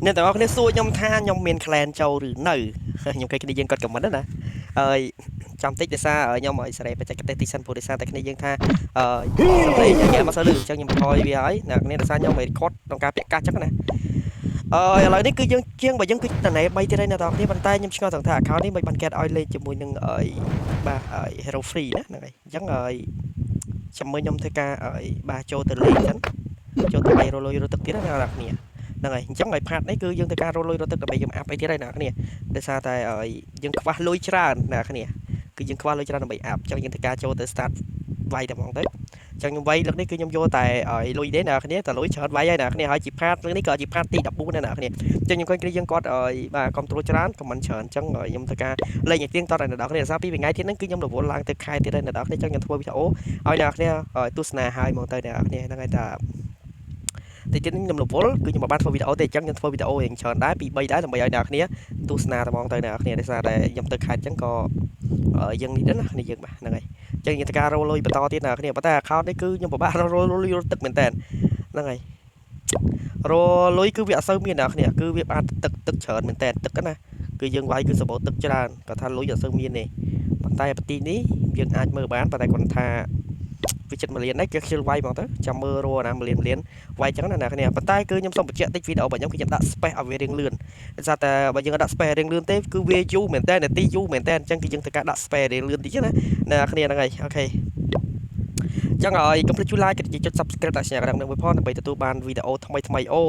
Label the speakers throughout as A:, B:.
A: nên tao có xui nhom tha nhom miền clan châu rồi nử nhom cái dân còn cầm mình đó nè ơi trong tích để xa ở nhom ở Israel phải chạy cái tây san để xa tại cái dân tha sắp tới nhà nghe mà sao lử cho nhom thôi vì ấy nè nên là xa nhom mày cốt trong cá bẹt cá chắc nè lạiនេះគឺយើងជាងបើយើងគឺតណែ3ទៀតហើយណាតោះនេះប៉ុន្តែខ្ញុំឆ្ងល់ថា account នេះមិនបាន get ឲ្យលេងជាមួយនឹងបាទ hero free ណាហ្នឹងហើយអញ្ចឹងចាំមើលខ្ញុំធ្វើការបាទចូលទៅលេងចឹងចូលទៅបាយរលុយរត់ទឹកទៀតណាអ្នកនរគ្នាហ្នឹងហើយអញ្ចឹងឲ្យផាតនេះគឺយើងធ្វើការរលុយរត់ទឹកដើម្បីយើងអាប់អីទៀតហើយអ្នកនរគ្នាដោយសារតែយើងខ្វះលុយច្រើនអ្នកនរគ្នាគឺយើងខ្វះលុយច្រើនដើម្បីអាប់អញ្ចឹងយើងធ្វើការចូលទៅ start វាយតែហ្មងទៅចឹងខ្ញុំវាយលើកនេះគឺខ្ញុំយកតែលុយទេអ្នកគ្នាតែលុយច្រើនវាយហើយអ្នកគ្នាហើយជាផាតលើកនេះក៏ជាផាតទី14ដែរអ្នកគ្នាចឹងខ្ញុំគាត់យើងគាត់បាទគ្រប់ត្រូលច្រើនខមមិនច្រើនចឹងខ្ញុំធ្វើការលេងឲ្យទៀងតតដល់អ្នកគ្នាសារពីថ្ងៃទៀតហ្នឹងគឺខ្ញុំរវល់ឡើងទៅខែទៀតហើយអ្នកគ្នាចឹងខ្ញុំធ្វើវីដេអូឲ្យអ្នកគ្នាទស្សនាឲ្យហ្មងទៅអ្នកគ្នាហ្នឹងហើយតាទីទៀតខ្ញុំរវល់គឺខ្ញុំមិនបានធ្វើវីដេអូទេអញ្ចឹងខ្ញុំធ្វើវីដេអូយ៉ាងច្រើនដែរពី3ដែរដើម្បីឲ្យអ្នកគ្នាទស្សនាតែហ្មងទៅអ្នកគ្នាដោយសារតែខ្ញុំទៅខេត្តអញ្ចឹងក៏យើងនេះដែរណាគ្នាយើងបាទហ្នឹងហើយចឹងយើងធ្វើការរលុយបន្តទៀតណាគ្នាប៉ុន្តែ account នេះគឺខ្ញុំពិបាករលុយទឹកមែនតើហ្នឹងហើយរលុយគឺវាអត់សូវមានអ្នកគ្នាគឺវាបានទឹកច្រើនមែនតើទឹកណាគឺយើងវាយគឺសម្បូរទឹកច្រើនគាត់ថាលុយអត់សូវមានទេប៉ុន្តែប្រទីនេះយើងអាចមើលបានប៉ុន្តែគាត់ថាវាចិត្ត1លាននេះគេខ្ជិលវាយហ្មងទៅចាំមើលរណា1លានវាយចឹងណាអ្នកគ្នាប៉ុន្តែគឺខ្ញុំសូមបញ្ជាក់តិចវីដេអូរបស់ខ្ញុំគឺខ្ញុំដាក់ space ឲ្យវារៀងលឿនដោយសារតែបើយើងដាក់ space រៀងលឿនទេគឺវាយូរមែនតើនាទីយូរមែនតើអញ្ចឹងគឺយើងត្រូវការដាក់ space រៀងលឿនតិចណាអ្នកគ្នាហ្នឹងហើយអូខេចឹងហើយកុំភ្លេចជួយ like ចុច subscribe ដាក់ share កណ្ដឹងនឹងមួយផងដើម្បីទទួលបានវីដេអូថ្មីអូ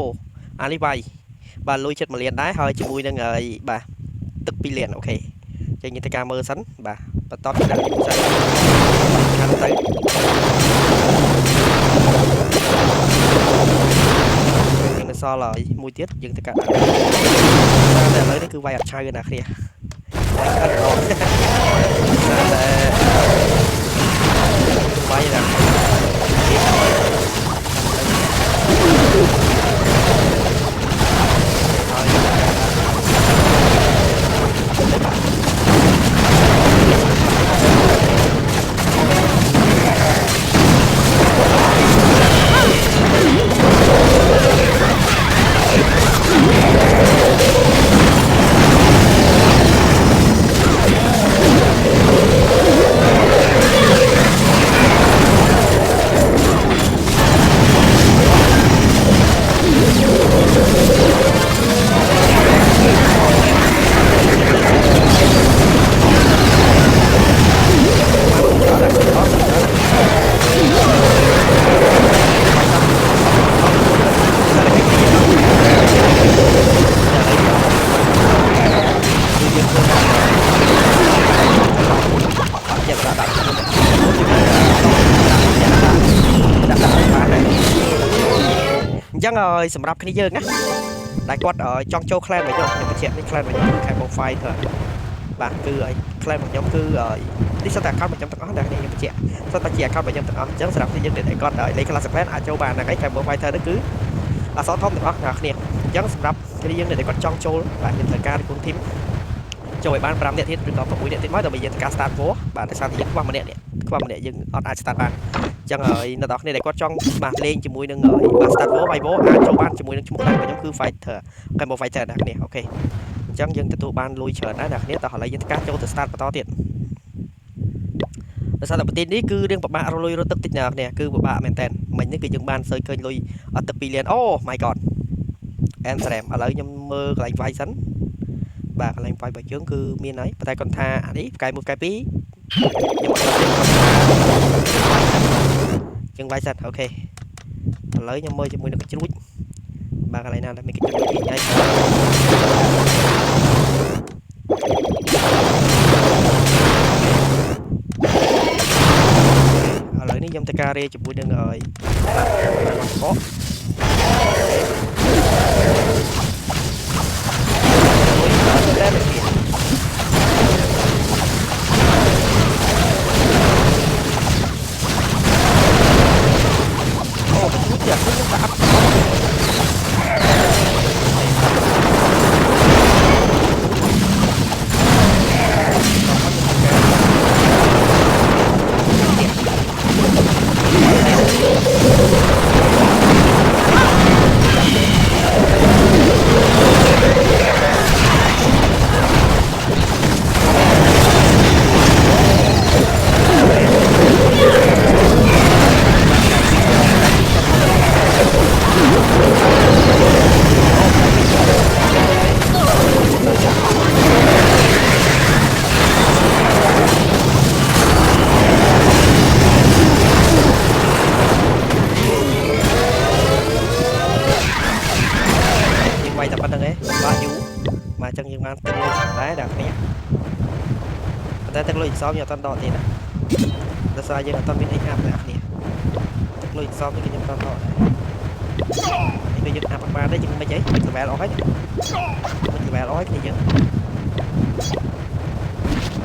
A: អានេះវាយបាទលុយចិត្ត1លានដែរហើយជាមួយនឹងបាទទឹក2លានអូខេចឹងយើងធ្វើការមើលសិនបាទបន្តពីដាក់នេះសិនខាងទៅយើងនៅសល់ហើយមួយទៀតយើងធ្វើការដាក់តែឥឡូវនេះគឺវាយអត់ឆៅណាគ្នាវាយអត់រងតែវាយណាចឹងសម្រាប់គ្នាយើងណាដែលគាត់ចង់ចូល clan របស់ខ្ញុំបញ្ជាក់នេះ clan របស់ខ្ញុំគឺ Camo Fighter បាទគឺclan របស់ខ្ញុំគឺនេះសិតតែ account របស់ខ្ញុំទាំងអស់ដែលខ្ញុំបញ្ជាក់សិតតែជា account របស់ខ្ញុំទាំងអស់អញ្ចឹងសម្រាប់គ្នាយើងដែលគាត់លេង class clan អាចចូលបានហ្នឹងហើយ Camo Fighter នេះគឺអក្សរធំទាំងអស់អ្នកគ្នាអញ្ចឹងសម្រាប់គ្នាយើងដែលគាត់ចង់ចូលបាទយើងត្រូវការ recruit team ចូលឲ្យបាន5នាក់ទៀតឬក៏6នាក់ទៀតមកដើម្បីយើងធ្វើការ start war បាទដោយសារតែយើងខ្វះម្នាក់យើងអត់អាច start បានចឹងហើយអ្នកនរគ្នាដែលគាត់ចង់បាទលេងជាមួយនឹងបាទ start war វាយ war អាចចូលបានជាមួយនឹងឈ្មោះខាងខ្ញុំគឺ fighter Camo Fighter អ្នកគ្នាអូខេអញ្ចឹងយើងទទួលបានលុយច្រើនដែរអ្នកគ្នាតោះឥឡូវយើងធ្វើការចូលទៅ start បន្តទៀតដោយសារតែប្រទេសនេះគឺរឿងពិបាករលុយរត់ទឹកតិចអ្នកគ្នាគឺពិបាកមែនតើមិញនេះគឺយើងបានសើឃើញលុយអត់ទឹក2លានអូ my god អែមស្រែមឥឡូវខ្ញុំមើលកន្លែងវាយសិនបាទកន្លែងវាយរបស់យើងគឺមានហើយប៉ុន្តែគាត់ថាអានេះផ្កាយ1ផ្កាយ2ខ្ញុំវាយសិនអូខេឥឡូវខ្ញុំមើលជាមួយនឹងកញ្ជ្រួចបាទកន្លែងណាដែលមានកញ្ជ្រួចវិញហើយឥឡូវនេះខ្ញុំធ្វើការរេជាមួយនឹងបាទកោ លុយសំខ្ញុំអត់ដកទេណាដោយសារយើងអត់មានអីអាប់អ្នកគ្នាទឹកលុយសំនេះខ្ញុំអត់ដកដែរនេះយើងអាប់បានទេយើងមិនអីលេវែលអស់ហើយលេវែលអស់ហើយគ្នាយើង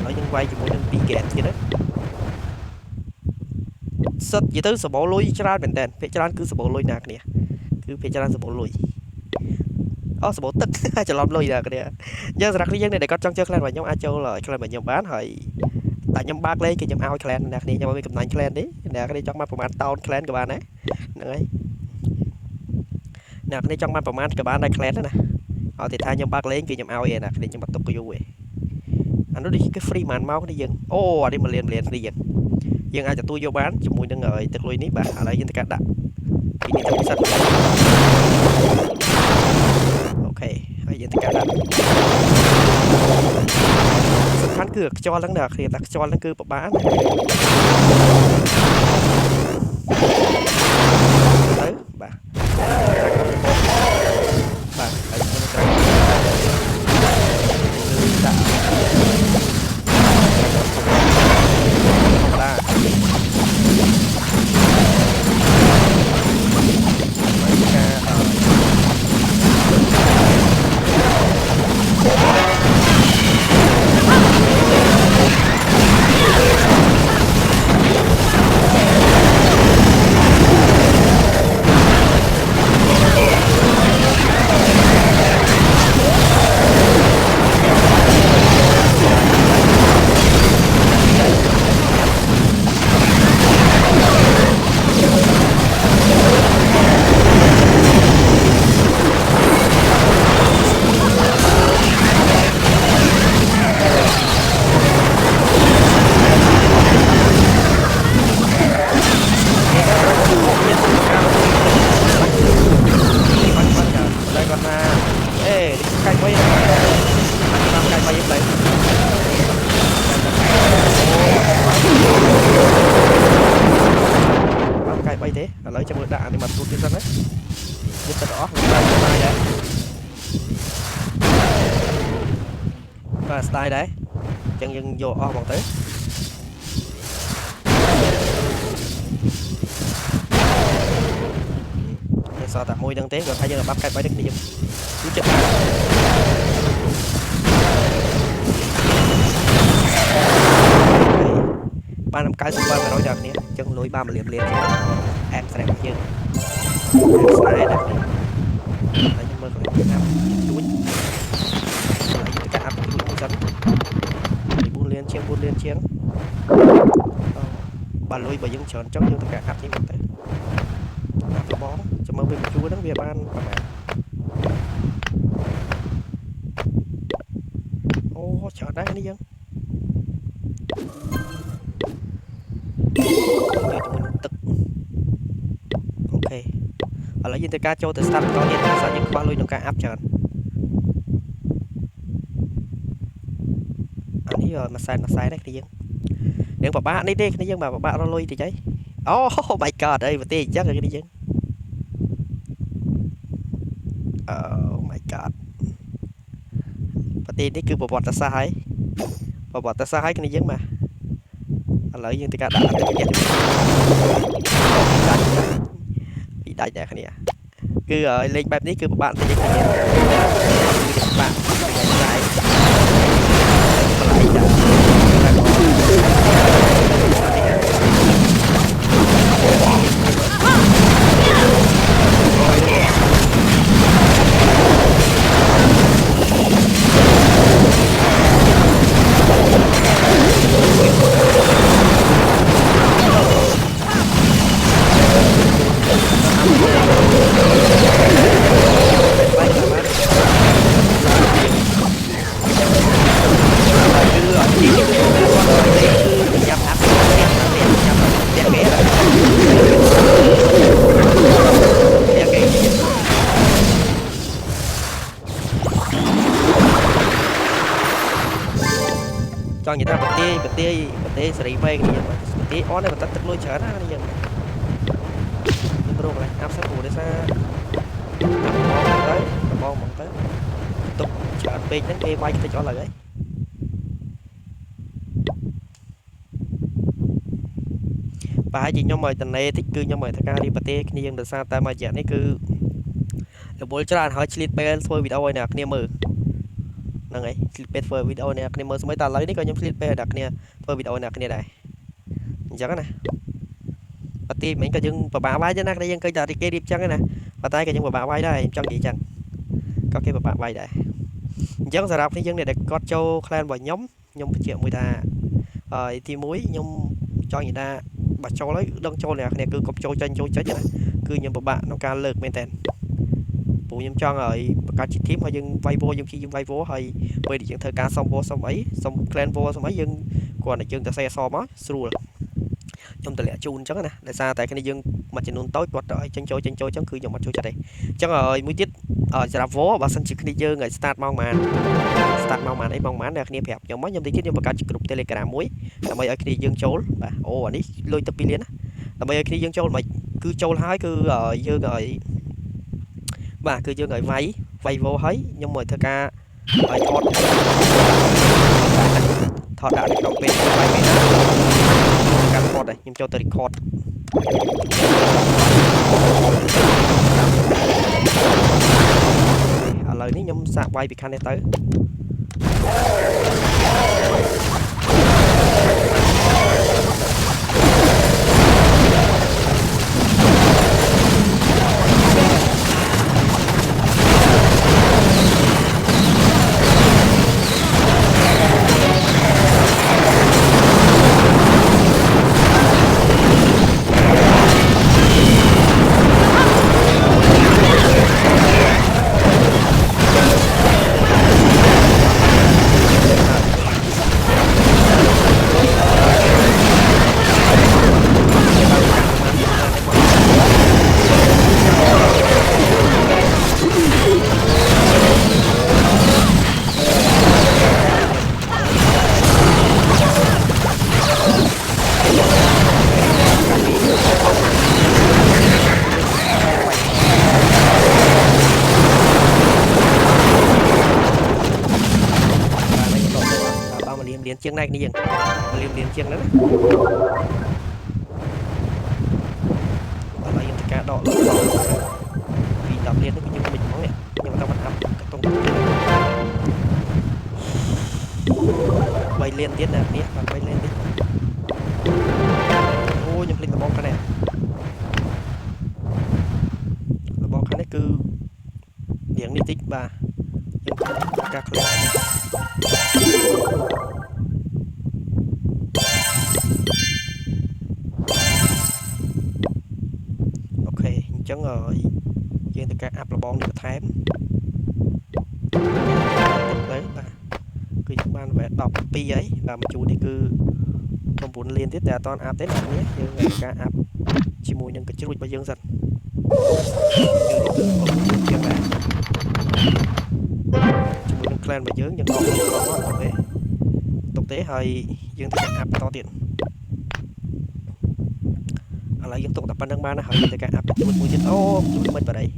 A: ហើយយើងវាយជាមួយនឹង2ហ្គេមទៀតណាសិតនិយាយទៅសបោលុយច្រើនមែនតើភាគច្រើនគឺសបោលុយណាគ្នាគឺភាគច្រើនសបោលុយអូសបោទឹកច្រឡំលុយណាគ្នាយើងសម្រាប់គ្នាយើងដែលគាត់ចង់ចូល clan របស់ខ្ញុំអាចចូល clan របស់ខ្ញុំបានហើយតែខ្ញុំបើកលេខគឺខ្ញុំឲ្យ clan អ្នកគ្នាខ្ញុំឲ្យកំណាញ់ clan ទេអ្នកគ្នាចង់បានប្រហែលតោន clan ក៏បានដែរហ្នឹងហើយអ្នកគ្នាចង់បានប្រហែលក៏បានដែរ clan ណាឲ្យតែថាខ្ញុំបើកលេខគឺខ្ញុំឲ្យឯណាគ្នាខ្ញុំបាត់ទុកយូរឯងអានោះគឺ free មិនមកនេះយើងអូអានេះ1លានគ្នាយើងអាចទទួលយកបានជាមួយនឹងទឹកលុយនេះបាទឥឡូវយើងទៅកាត់ដាក់ពីនេះទៅសិតអូខេហើយយើងទៅកាត់ដាក់សំខាន់គឺខ្យល់ហ្នឹងណាគ្នាតែខ្យល់ហ្នឹងគឺពិបាកទៅបាទបាទហើយយើងត្រូវដាក់ឥឡូវចាំមើលដាក់អានេះមកទូទៀតសិនណាយើងទឹកអស់បាទស្ដាយដែរបាទស្ដាយដែរអញ្ចឹងយើងយកអស់មកទៅយើងសល់តែមួយហ្នឹងទេគាត់ថាយើងបាប់កាច់បាយទឹកនេះយើងចិត្តបាន97%ដល់គ្នាអញ្ចឹងលុយបាន1លានជាងអែមស្រែកយើងស្ដាយដែរហើយខ្ញុំមើលកន្លែងអាប់ទួចហើយយើងកាអាប់ទួចមួយសិន4លានជាងបាទលុយបើយើងច្រើនចង់យើងទៅកាអាប់នេះមកទៅអាប់បងចាំមើលវាបញ្ជួហ្នឹងវាបានប្រហែលអូច្រើនដែរនេះយើងទឹកអូខេឥឡូវយើងទៅការចូលទៅ start បន្តទៀតដោយសារយើងខ្វះលុយក្នុងការអាប់ច្រើនអានេះមួយសែនដែរគ្នាយើងពិបាកនេះទេគ្នាយើងបាទពិបាករលុយតិចហីអូ my god អីប្រទេសអញ្ចឹងគ្នាយើងអូ my god ប្រទេសនេះគឺប្រវត្តិសាស្ត្រហើយគ្នាយើងបាទឥឡូវយើងទៅការដាក់ទឹកចិត្តពីដាច់ដែរគ្នាគឺលេងបែបនេះគឺពិបាកតិចគ្នាពិបាកដែរចង់និយាយថាប្រទេសសេរីមេគ្នាប្រទេសអនតែបន្តិចទឹកលុយច្រើនណានេះយើងព្រោះកន្លែងអាប់សិនព្រោះដោយសារបងមកទៅទុកច្រើនពេកហ្នឹងគេវាយខ្ទេចអស់ឡើយ bà chỉ nhóm mời tuần này thích cứ nhóm mời tất cả đi bật tê kia dân được sao tại mà dạng này cứ là bố cho anh hỏi clip bên thôi video này nè mờ nè ấy clip bên thôi video này mờ mấy ta lấy đấy coi nhóm clip bên đặt nè thôi video này này chẳng nè bật tê mấy cái dân bà vai cho nè đây dân cây giờ thì kia đi chăng cái nè bà tay cái dân bà vai đây trong gì chẳng có cái bà vai đây chẳng giờ đọc cái dân này để có châu clan và nhóm triệu người ta thì muối nhóm cho người ta bà châu lấy đông châu này cứ cọc châu chân châu chết cứ nhưng mà bạn nó ca lực men tên phụ nhóm cho rồi cả chị thím hay dân vay vô dân khi dân vay vô hay bây giờ thời ca xong vô xong ấy xong clan vô xong ấy dân còn là dân ta xe so mất rồi trong tài liệu chun chắc nè tại sao tại cái này dân mà chỉ luôn tối quạt rồi chân trôi chắc cứ dùng mặt trôi chặt đây chắc rồi mới tiết giờ vố và sân chỉ cái dân người start mong màn ấy mong màn là cái niệm hẹp nhóm mới nhầm tí chết nhưng mà cả chỉ group telegram muối là bây giờ cái dân trốn và ô anh ấy lôi tập pin là bây giờ cái dân trốn mà cứ trốn hái cứ dân rồi và cứ dân người vay vô thấy nhưng mà thật ca thọt đã được động về vay về căn cột này nhưng cho tôi record lời ní nhóm sạc quay bị khăn này tới chương này đi dừng liền chương đó là những cái đỏ vì đọc liền nó như mình món này nhưng mà tao vẫn học cái tông quay liên tiếp nè nhé và quay lên đi ô nhưng linh là bom cái này là bom cái này cứ điện đi tích và các chẳng rồi trên từ các app là bon được thém đấy và cứ chúng ban về đọc pi ấy và một chú thì cứ không muốn liên tiếp là toàn app tết này nhé nhưng các app chỉ mùi những cái chữ bao dương dần chỉ mùi những clan và dưỡng những con thực tế hay dương từ các app to tiền lại dân tụ tập ban đăng ban nó hỏi từ cái app cho mình mua trên ô chúng mình vào đây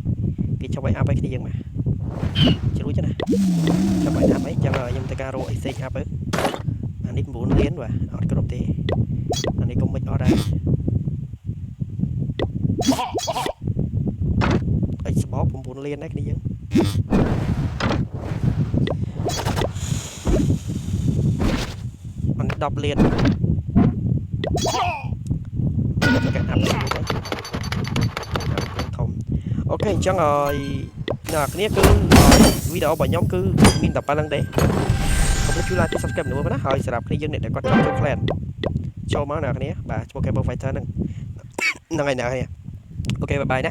A: thì trong bài app ấy thì dân mà chỉ đuối chứ này trong bài app ấy cho rồi nhưng từ caro ấy app ấy anh đi muốn liên và ở cái đồng tiền anh đi công mình ở đây ấy sport cũng muốn liên đấy cái dân anh đọc liên ok chẳng rồi là cái cứ video bài nhóm cứ min tập ba lần đấy không biết chú like subscribe nữa mà hỏi sẽ đọc cái dân này để có cho clan cho máu nào cái này bà cho cái bao fighter nâng ngày nào này ok bye bye nhé.